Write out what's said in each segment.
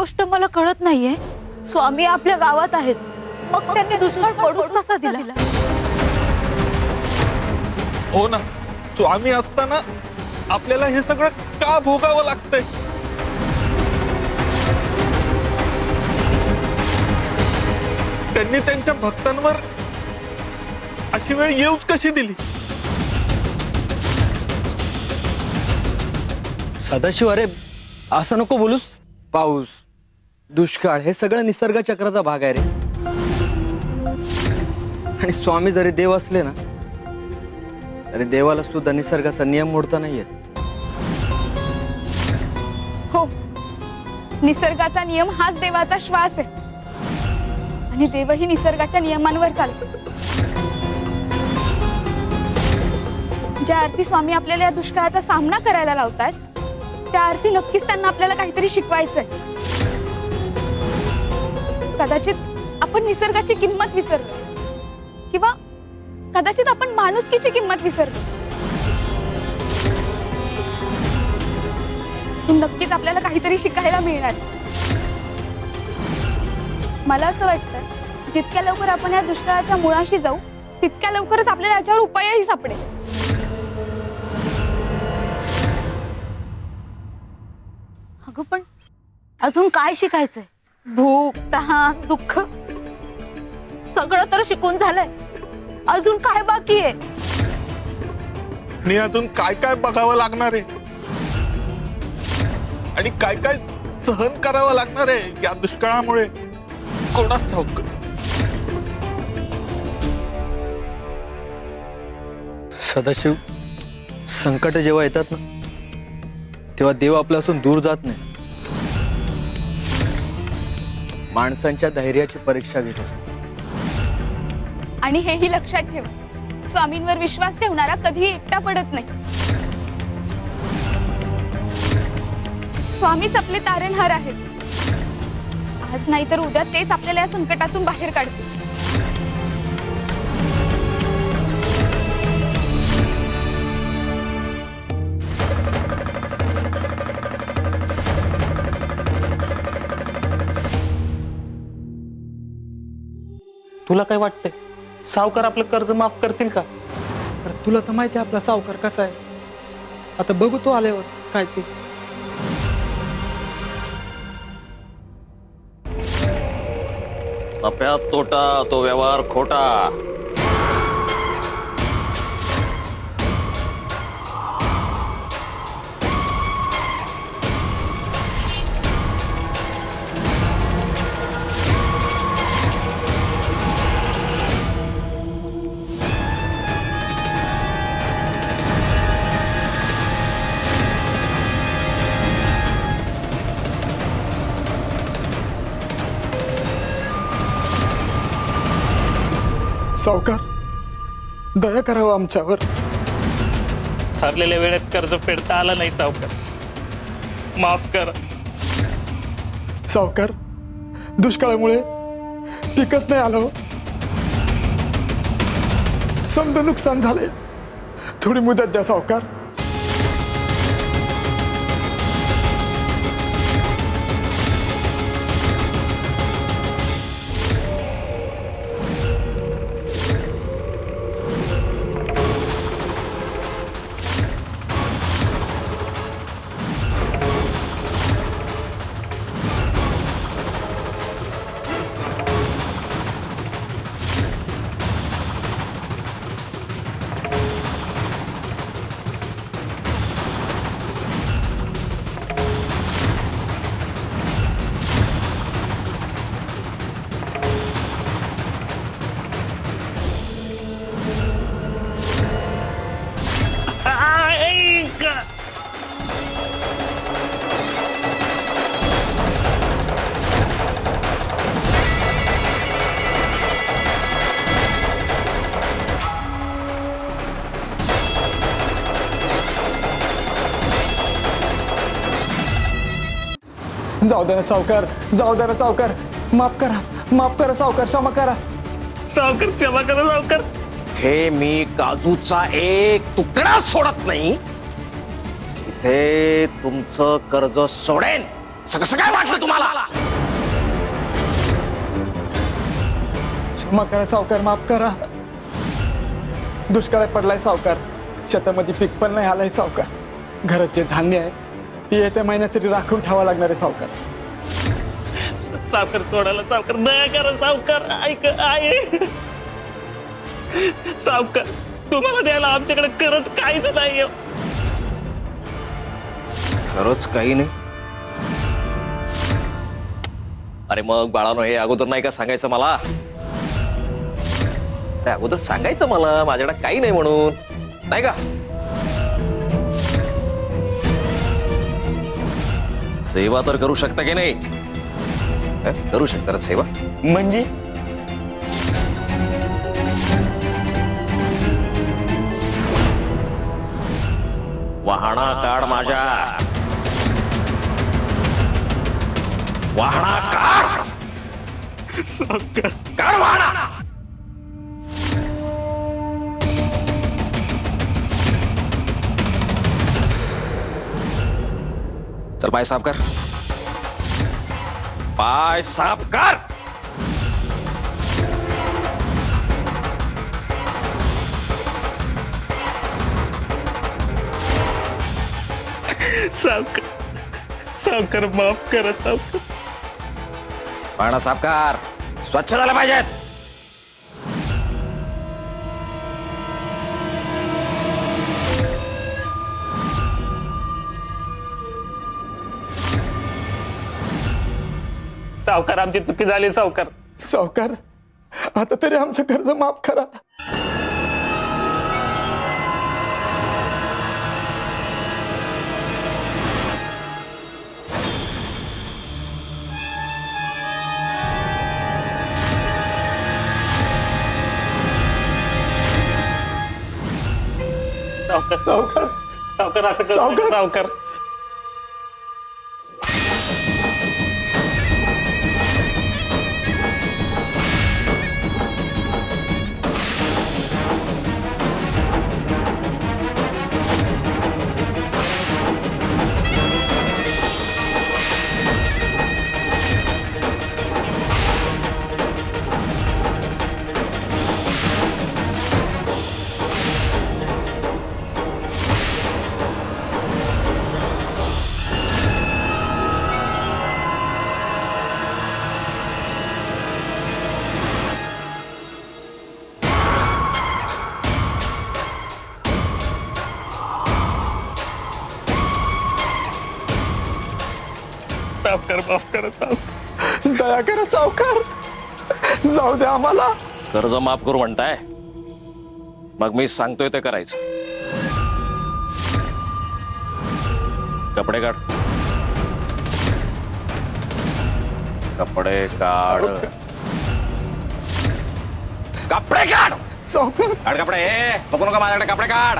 गोष्ट मला कळत नाहीये. स्वामी आपल्या गावात आहेत, मग त्यांनी दुष्काळ पडूच कसा दिला? हो ना, स्वामी असताना आपल्याला हे सगळं का भोगावं लागतंय? त्यांनी त्यांच्या भक्तांवर अशी वेळ येऊच कशी दिली? सदाशिव, अरे असं नको बोलूस. पाऊस, दुष्काळ हे सगळं निसर्ग चक्राचा भाग आहे रे. आणि स्वामी जरी देव असले ना, तरी देवाला सुद्धा निसर्गाचा नियम मोडता नाही येत. हो, निसर्गाचा नियम हाच देवाचा श्वास आहे आणि देवही निसर्गाच्या नियमांवर चालतो. ज्या अर्थी स्वामी आपल्याला या दुष्काळाचा सामना करायला लावतात, त्या अर्थी नक्कीच त्यांना आपल्याला काहीतरी शिकवायचंय. कदाचित आपण निसर्गाची किंमत विसरलो, किंवा कदाचित आपण माणुसकीची किंमत विसरलो. नक्कीच आपल्याला काहीतरी शिकायला मिळणार. मला असं वाटतं, जितक्या लवकर आपण या दुष्काळाच्या मुळाशी जाऊ, तितक्या लवकरच आपल्याला याच्यावर उपायही सापडेल. अगं पण अजून काय शिकायचंय? भूक, तहान, दुःख सगळं तर शिकून झालंय. अजून काय बाकी आहे? आणि अजून काय काय बघावं लागणार आहे आणि काय काय सहन करावं लागणार आहे या दुष्काळामुळे, कोणास ठाऊक. सदाशिव, संकट जेव्हा येतात ना, तेव्हा देव आपल्यापासून दूर जात नाही. माणसांच्या धैर्याची परीक्षा घेत असतो. आणि हेही लक्षात ठेव, स्वामींवर विश्वास ठेवणारा कधीही एकटा पडत नाही. स्वामीच आपले तारणहार आहेत. आज नाही तर उद्या तेच आपल्याला या संकटातून बाहेर काढतील. तुला काय वाटतंय, सावकार आपलं कर्ज माफ करतील का? अरे तुला तर माहिती आहे आपला सावकार कसा आहे. आता बघू तो आल्यावर काय ते. नफ्यात तोटा तो व्यवहार खोटा. सावकार, दया करावं आमच्यावर. ठरलेल्या वेळेत कर्ज फेडता आलं नाही सावकार, माफ करा. सावकार, दुष्काळामुळे पिकच नाही आलं. समजा नुकसान झालंय. थोडी मुदत द्या सावकार. जाऊ दे ना सावकार, जाऊ दे ना सावकार. माफ करा, माफ करा सावकार, क्षमा करा. सावकार क्षमा करा सावकार. हे मी काजूचा एक तुकडा सोडत नाही. इथे तुमचं कर्ज सोडेन, असं कसं काय वाटलं तुम्हाला? क्षमा करा सावकार, माफ करा. दुष्काळ पडलाय सावकार, शेतामध्ये पीक पण नाही आलाय सावकार. घरात जे धान्य आहे ते येत्या महिन्यासाठी राखून ठेवावं लागणार आहे सावकार. सावकार सोडायला, सावकार दया करा, सावकार ऐक आहे. सावकार तुम्हाला द्यायला आमच्याकडे खरंच काहीच नाहीये. खरंच काही नाही. अरे मग बाळानो, हे अगोदर नाही का सांगायचं मला? ते अगोदर सांगायचं मला माझ्याकडे काही नाही म्हणून, नाही का? सेवा तर करू शकता की नाही? करू शकता ना सेवा? म्हणजे वाहना काढ माझ्या, वाहना काढ, सावकार काढ वाहना. चल पाय साफ कर, पाय साफ कर. सावकार, सावकार माफ करा सावकार. वाहना साफ कर, स्वच्छ झालं पाहिजेत. सावकार आमची चुकी झाली सावकार. सावकार, आता तरी आमचं कर्ज माफ करा. सावकार, सावकार, सावकार असं करू सावकार. नका, सावकार. सावकार माफ करा सावकार. दया करा सावकार, जाऊ द्या आम्हाला. कर्ज माफ करू म्हणताय, मग मी सांगतोय ते करायचं. कपडे काढ, कपडे काढ, कपडे काढ, सावकार, काढ कपडे. बघू नका माझ्याकडे, कपडे काढ,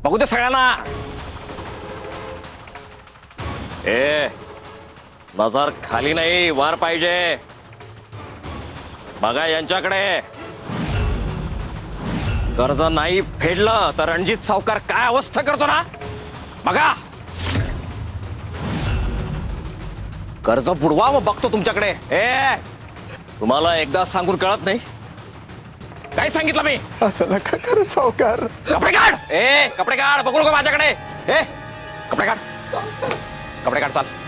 बघू दे सगळ्यांना. ए नजर खाली नाही, वर पाहिजे. बघा यांच्याकडे. कर्ज नाही फेडलं तर रणजित सावकार काय अवस्था करतो ना, बघा. कर्ज बुडवा व बघतो तुमच्याकडे. ए तुम्हाला एकदा सांगून कळत नाही काय सांगितलं मी? असं नका करू सावकार. कपडे काढ, ए कपडे काढ, बघू नको माझ्याकडे. ए कपडे काढ, कपडे काढ, चाल.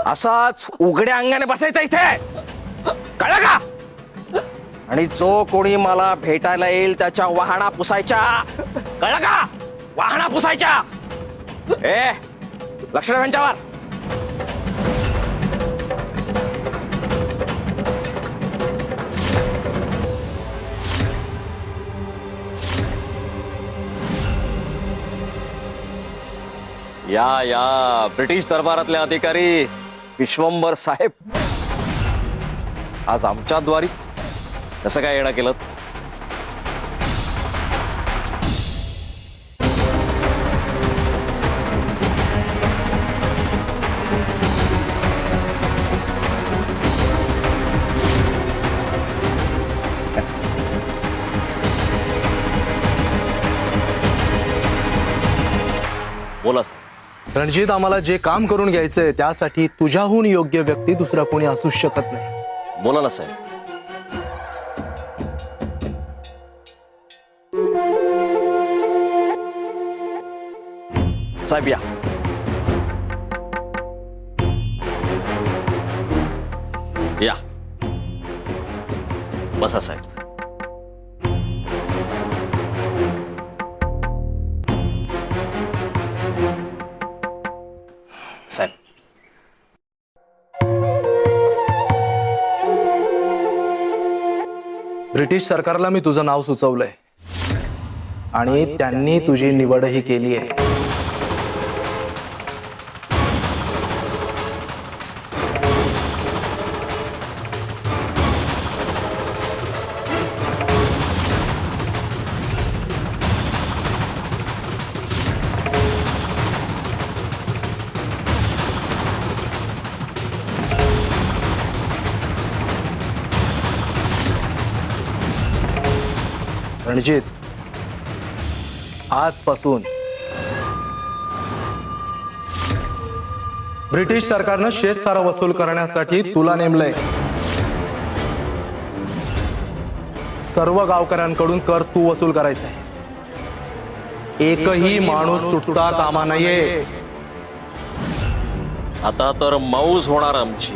असाच उघड्या अंगाने बसायचा इथे, कळलं का? आणि जो कोणी मला भेटायला येईल त्याच्या वाहना पुसायच्या, कळलं का? वाहना पुसायच्या. ए लक्ष ठेव यांच्यावर. या ब्रिटिश दरबारातले अधिकारी विश्वंभर साहेब आज आमच्या द्वारी कसं काय येणं केलं? बोला सर. रणजित, आम्हाला जे काम करून घ्यायचंय त्यासाठी तुझ्याहून योग्य व्यक्ती दुसरा कोणी असू शकत नाही. बोला ना साहेब. साहेब या. या बसा साहेब. साहेब ब्रिटिश सरकारला मी तुझं नाव सुचवलंय आणि त्यांनी तुझी निवडही केली आहे. रणजित, आजपासून ब्रिटिश सरकारनं शेतसारा वसूल करण्यासाठी तुला नेमलंय. सर्व गावकऱ्यांकडून कर तू वसूल करायचा. एकही माणूस सुटता कामा नये. आता तर मौज होणार आमची.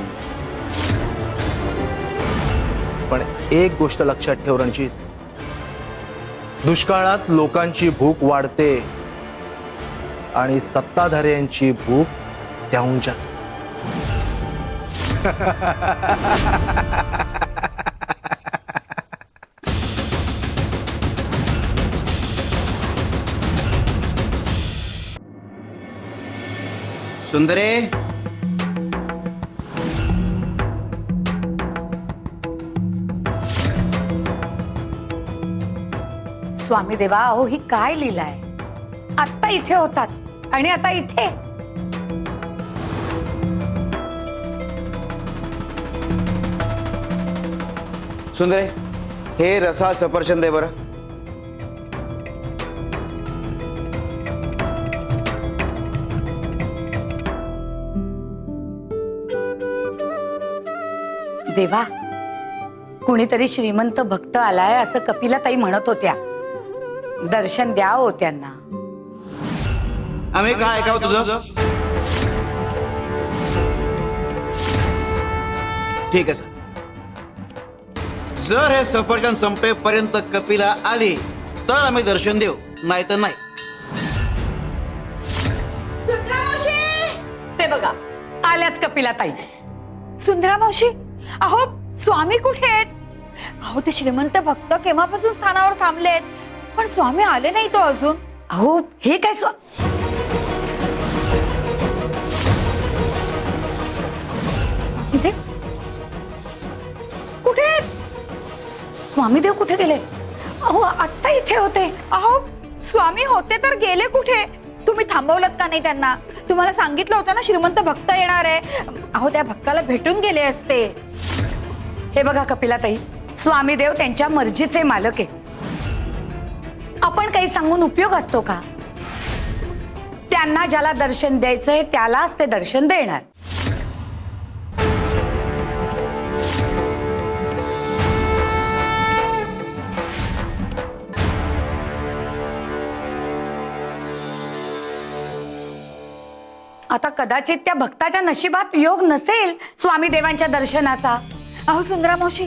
पण एक गोष्ट लक्षात ठेव रणजित, दुष्काळात लोकांची भूक वाढते आणि सत्ताधाऱ्यांची भूक त्याहून जास्त. सुंदरे, स्वामी देवा, अहो ही काय लीला आहे. आत्ता इथे होतात आणि आता इथे. सुंदरे, हे रसाळ सफरचंद आहे बरं. देवा, कुणीतरी श्रीमंत भक्त आलाय असं कपिलाताई म्हणत होत्या. दर्शन द्या हो त्यांना. आम्ही काय ऐकावं तुझं? ठीक आहे सर. जर हे सफरचंद संपेपर्यंत कपिला आली तर आम्ही दर्शन देऊ, नाही तर नाही. ते बघा, आल्याच कपिलाताई. सुंदरा मावशी, अहो स्वामी कुठे आहेत? अहो ते श्रीमंत भक्त केव्हापासून स्थानावर थांबलेत, पण स्वामी आले नाही तो अजून. अहो हे काय इथे कुठे? स्वामीदेव कुठे गेले? अहो आत्ता इथे होते. अहो स्वामी होते तर गेले कुठे? तुम्ही थांबवलत का नाही त्यांना? तुम्हाला सांगितलं होतं ना श्रीमंत भक्त येणार आहे. अहो त्या भक्ताला भेटून गेले असते. हे बघा कपिलाताई, स्वामीदेव त्यांच्या मर्जीचे मालक आहेत. आपण काही सांगून उपयोग असतो का? त्यांना ज्याला दर्शन द्यायचंय त्यालाच ते दर्शन देणार. आता कदाचित त्या भक्ताच्या नशिबात योग नसेल स्वामी देवांच्या दर्शनाचा. अहो सुंदरा मावशी,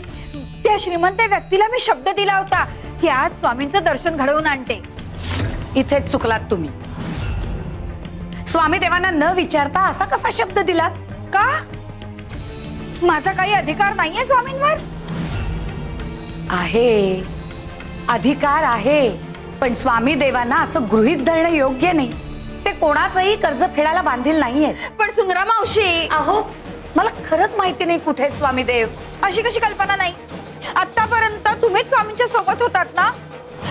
त्या श्रीमंत व्यक्तीला मी शब्द दिला होता की आज स्वामींचं दर्शन घडवून आणते. इथेच चुकलात तुम्ही. स्वामी देवांना न विचारता असा कसा शब्द दिलात? का? माझा काही अधिकार नाहीये स्वामींवर? आहे, अधिकार आहे, पण स्वामी देवांना असं गृहीत धरणं योग्य नाही. ते कोणाचंही कर्ज फेडायला बांधील नाहीयेत. पण सुंदरा मावशी, अहो मला खरंच माहिती नाही कुठे आहेत स्वामीदेव. अशी कशी कल्पना नाही? आतापर्यंत तुम्हीच स्वामींच्या सोबत होतात ना,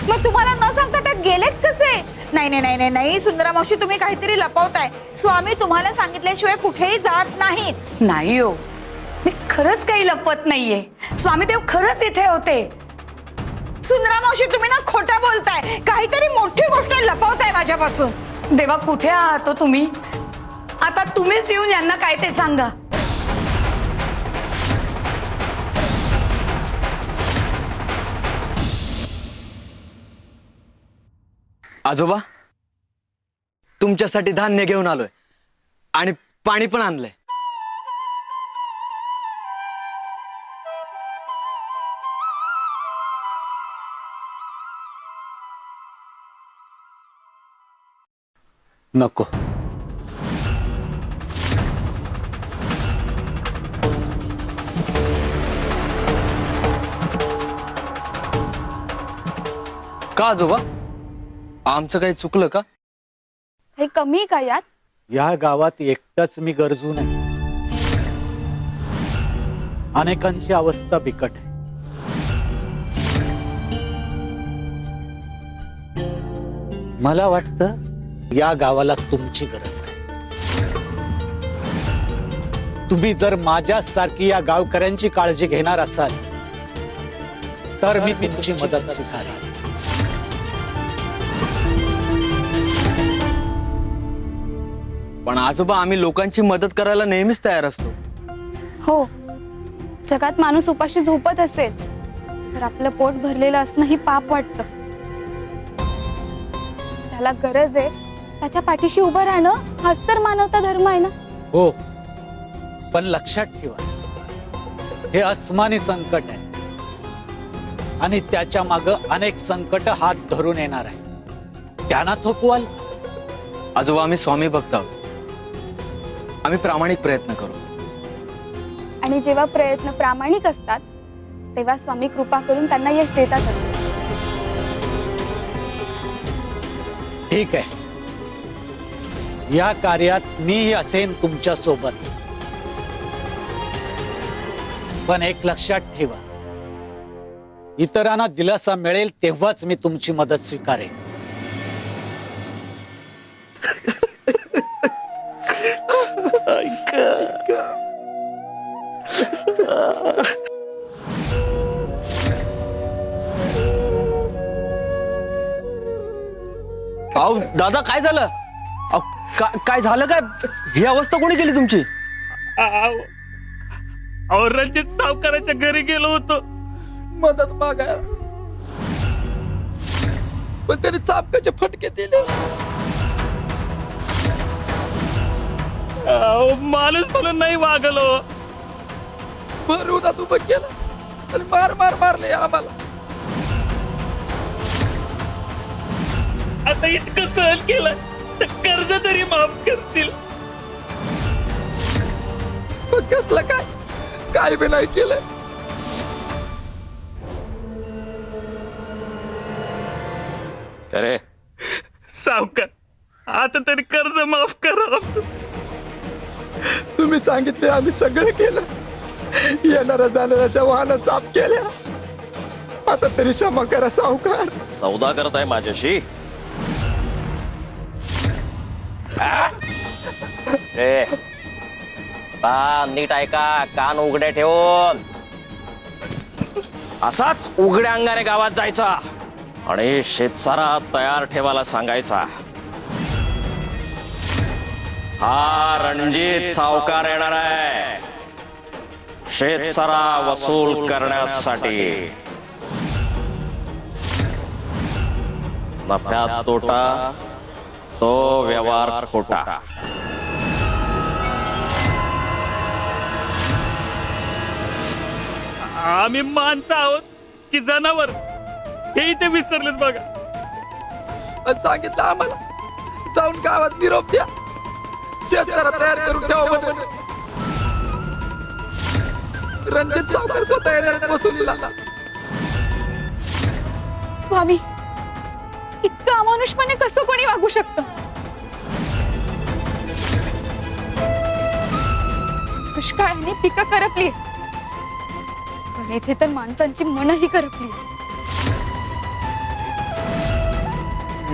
मग तुम्हाला न सांगता ते गेलेच कसे? नाही नाही नाही नाही नाही सुंदरा मावशी, तुम्ही काहीतरी लपवताय. स्वामी तुम्हाला सांगितल्याशिवाय कुठेही जात नाहीत. नाही हो, मी खरंच काही लपवत नाहीये. स्वामीदेव खरंच इथे होते. सुंदरा मावशी, तुम्ही ना खोटं बोलताय. काहीतरी मोठी गोष्ट लपवताय माझ्यापासून. देवा कुठे आहात हो तुम्ही? आता तुम्हीच येऊन यांना काय ते सांगा. आजोबा, तुमच्यासाठी धान्य घेऊन आलोय आणि पाणी पण आणलंय. नको. का आजोबा, आमचं काही चुकलं का? हे कमी का यात? या गावात एकटाच मी गरजू नाही, अनेकांची अवस्था बिकट आहे. मला वाटतं या गावाला तुमची गरज आहे. तुम्ही जर माझ्यासारखी या गावकऱ्यांची काळजी घेणार असाल तर मी तुमची मदत स्वीकारेन. पण आजोबा, आम्ही लोकांची मदत करायला नेहमीच तयार असतो. हो, जगात माणूस उपाशी झोपत असेल तर आपलं पोट भरलेलं असणं ही पाप वाटतं. ज्याला गरज आहे त्याच्या पाठीशी उभं राहणं हाच तर मानवता धर्म आहे ना. हो, पण लक्षात ठेवा, हे अस्मानी संकट आहे आणि त्याच्या मागं अनेक संकट हात धरून येणार आहे. त्यांना थोपवाल? आजोबा, आम्ही स्वामी भक्त आहोत. आम्ही प्रामाणिक प्रयत्न करू. आणि जेव्हा प्रयत्न प्रामाणिक असतात तेव्हा स्वामी कृपा करून त्यांना यश देतात. ठीक आहे, या कार्यात मीही असेन तुमच्या सोबत. पण एक लक्षात ठेवा, इतरांना दिलासा मिळेल तेव्हाच मी तुमची मदत स्वीकारेन. अहो दादा, काय झालं? अहो, काय झालं? काय ही अवस्था कोणी केली तुमची? अहो रणजित सावकाराच्या घरी गेलो होतो मदत मागायला, पण त्याने चापकाचे फटके दिले. अहो माणूस म्हणून नाही वागलो. भरून उभं केलं आणि मारले आम्हाला. आता इतकं सहन केलं तर कर्ज तरी माफ करतील. पण कसलं काय बी नाही केलं. अरे सावकार, आता तरी कर्ज माफ करा आमचं. तुम्ही सांगितले, आम्ही सगळं केलं. येणाऱ्या जाणाऱ्याच्या वाहन साफ केल्या. आता तरी क्षमा करा सावकार. सौदा करत आहे माझ्याशी? नीट ऐका, कान उघडे ठेवून. असाच उघड्या अंगाने गावात जायचा आणि शेतसारा तयार ठेवायला सांगायचा. हा रणजित सावकार येणार आहे शेतसारा वसूल करण्यासाठी. नफ्यात तोटा, तो व्यवहार खोटा. आम्ही माणसं आहोत की जनावर हे इथे विसरलेत बघा. आणि सांगितलं आम्हाला, जाऊन गावात निरोप द्या, शेतकऱ्या तयार करून ठेवा म्हणून. रणजित सावकार स्वतः येणार आहेत वसुलीला. स्वामी, इतकं अमानुषपणे कसं कोणी वागू शकतं? दुष्काळाने पिकं करपली, पण इथे तर माणसांची मनही करपली.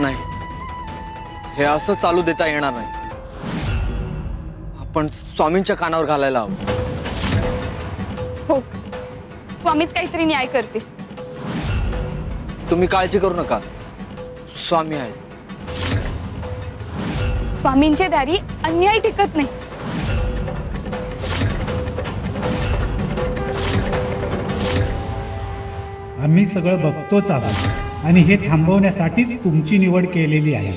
नाही, हे असं चालू देता येणार नाही. आपण स्वामींच्या कानावर घालायला हवं. हो, स्वामीच काहीतरी न्याय करतील. तुम्ही काळजी करू नका, स्वामी आहेत. स्वामींच्या दारी अन्याय टिकत नाही. आम्ही सगळं बघतोच आहोत आणि हे थांबवण्यासाठीच तुमची निवड केलेली आहे.